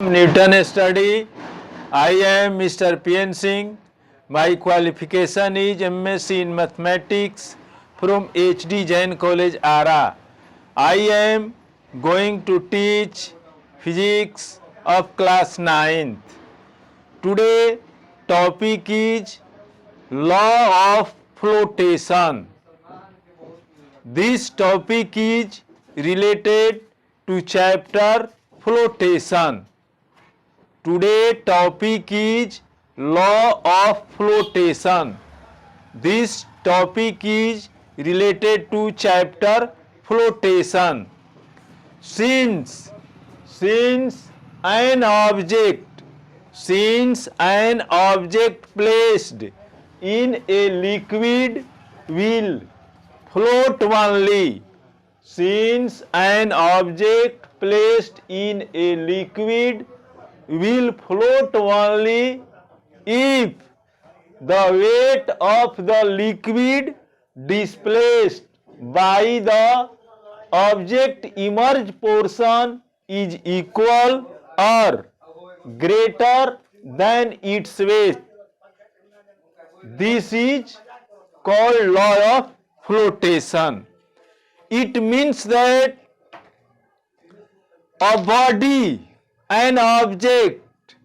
Newton study. I am Mr. P.N. Singh. My qualification is MSc in Mathematics from HD Jain College, Ara. I am going to teach physics of class 9th. Today topic is law of flotation. This topic is related to chapter flotation. Today topic is law of flotation. This topic is related to chapter flotation. Since an object placed in a liquid will float only. Since an object placed in a liquid will float only if the weight of the liquid displaced by the object immersed portion is equal or greater than its weight. This is called law of flotation. It means that a body, an object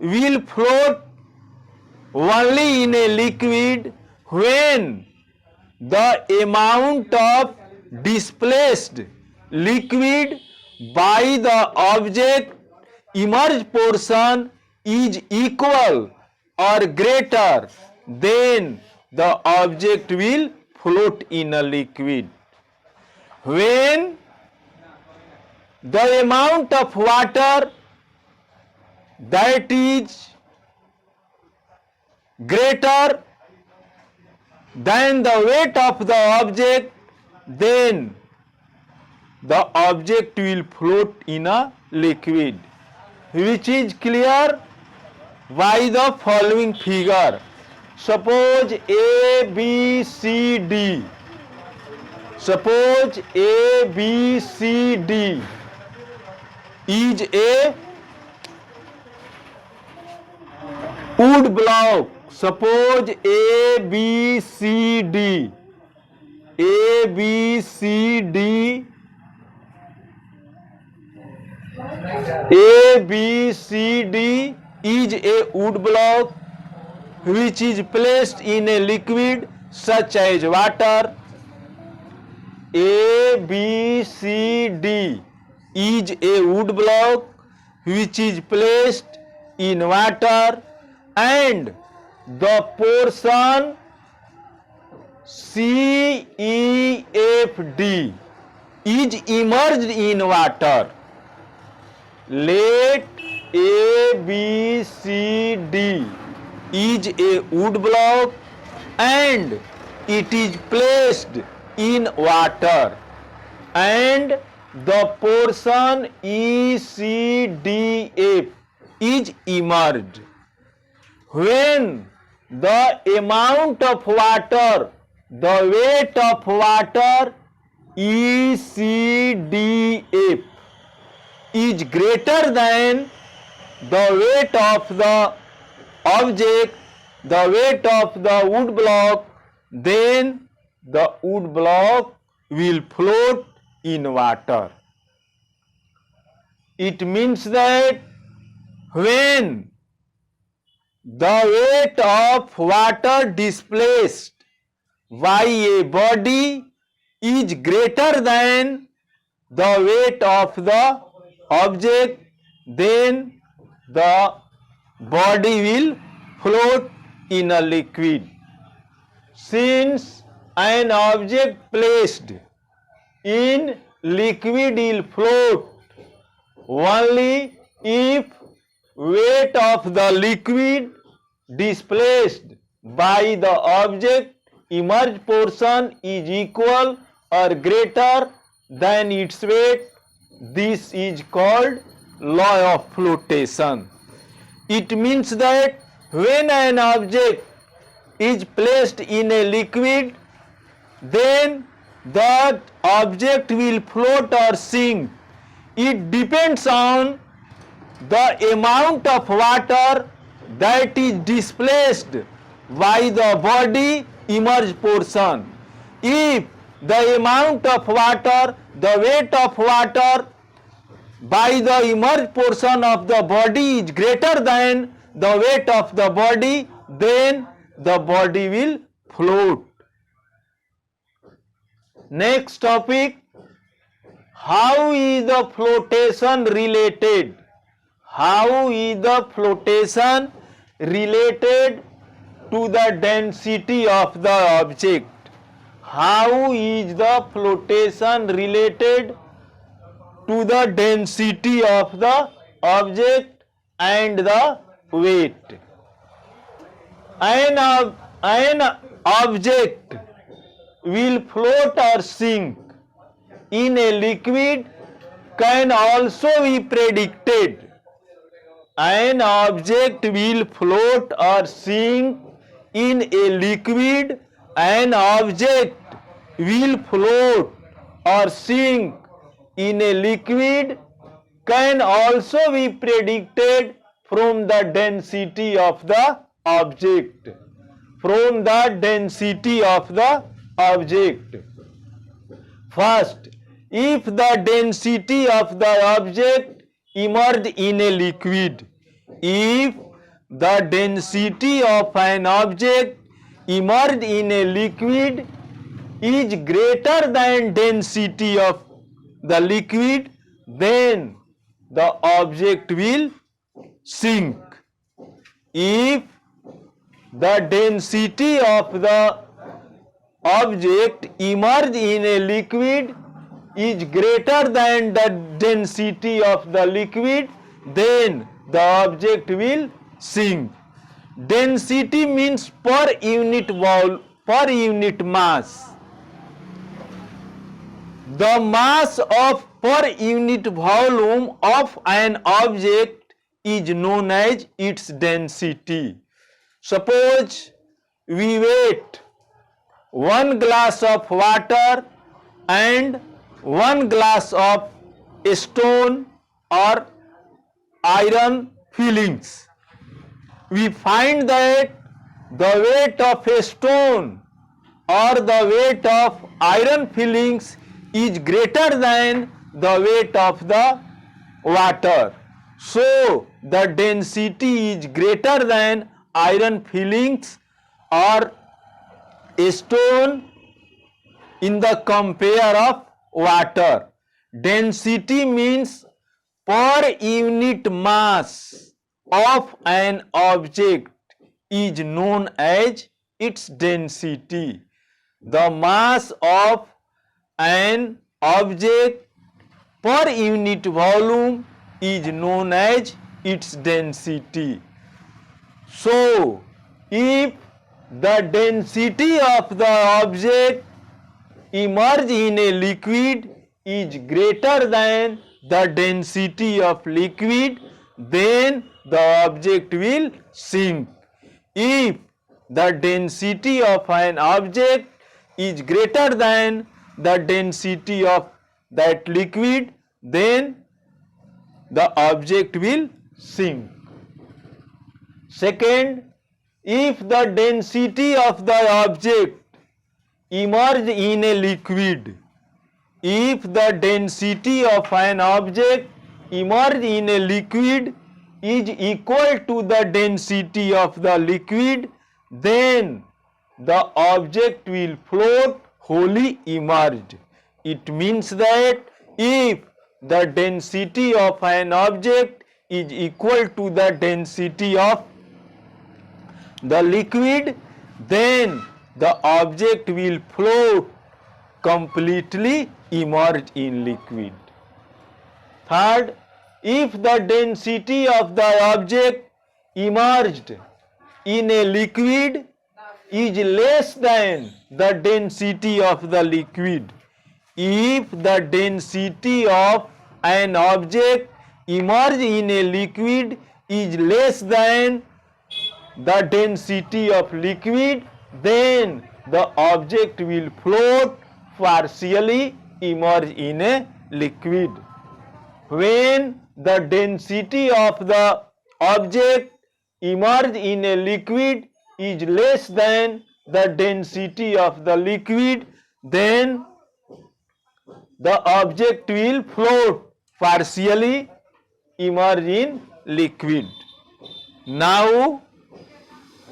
will float only in a liquid when the amount of displaced liquid by the object immersed portion is equal or greater than the object will float in a liquid. When the amount of water that is greater than the weight of the object, then the object will float in a liquid, which is clear by the following figure. Suppose A, B, C, D. Suppose A, B, C, D is a wood block. Suppose A, B, C, D. A, B, C, D. A, B, C, D is a wood block which is placed in a liquid such as water. A, B, C, D is a wood block which is placed in water, and the portion C, E, F, D is immersed in water. Let A, B, C, D is a wood block and it is placed in water, and the portion E, C, D, F is immersed. When the amount of water, the weight of water E, C, D, F is greater than the weight of the object, the weight of the wood block, then the wood block will float in water. It means that when the weight of water displaced by a body is greater than the weight of the object, then the body will float in a liquid. Since an object placed in liquid will float only if weight of the liquid displaced by the object immersed portion is equal or greater than its weight. This is called law of flotation. It means that when an object is placed in a liquid, then that object will float or sink. It depends on the amount of water that is displaced by the body immersed portion. If the amount of water, the weight of water by the immersed portion of the body is greater than the weight of the body, then the body will float. Next topic, how is the flotation related? How is the flotation related to the density of the object? How is the flotation related to the density of the object and the weight? An object will float or sink in a liquid can also be predicted. An object will float or sink in a liquid. An object will float or sink in a liquid can also be predicted from the density of the object. From the density of the object. First, if the density of the object emerged in a liquid, if the density of an object emerged in a liquid is greater than density of the liquid, then the object will sink. If the density of the object emerged in a liquid is greater than the density of the liquid, then the object will sink. Density means per unit mass. The mass of per unit volume of an object is known as its density. Suppose we weigh 1 glass of water and 1 glass of stone or iron fillings. We find that the weight of a stone or the weight of iron fillings is greater than the weight of the water. So the density is greater than iron fillings or stone in the compare of water. Density means per unit mass of an object is known as its density. The mass of an object per unit volume is known as its density. So, if the density of the object emerged in a liquid is greater than the density of liquid, then the object will sink. If the density of an object is greater than the density of that liquid, then the object will sink. Second, if the density of the object emerged in a liquid, if the density of an object emerged in a liquid is equal to the density of the liquid, then the object will float wholly immersed. It means that if the density of an object is equal to the density of the liquid, then the object will float completely immersed in liquid. Third, if the density of the object immersed in a liquid is less than the density of the liquid, if the density of an object immersed in a liquid is less than the density of liquid, then the object will float partially immersed in a liquid. When the density of the object immersed in a liquid is less than the density of the liquid, then the object will float partially immersed in liquid. Now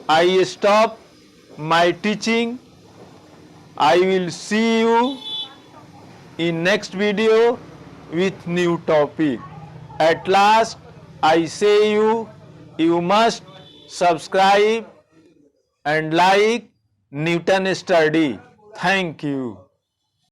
I stop my teaching. I will see you in next video with new topic. At last I say you must subscribe and like Newton Study. Thank you.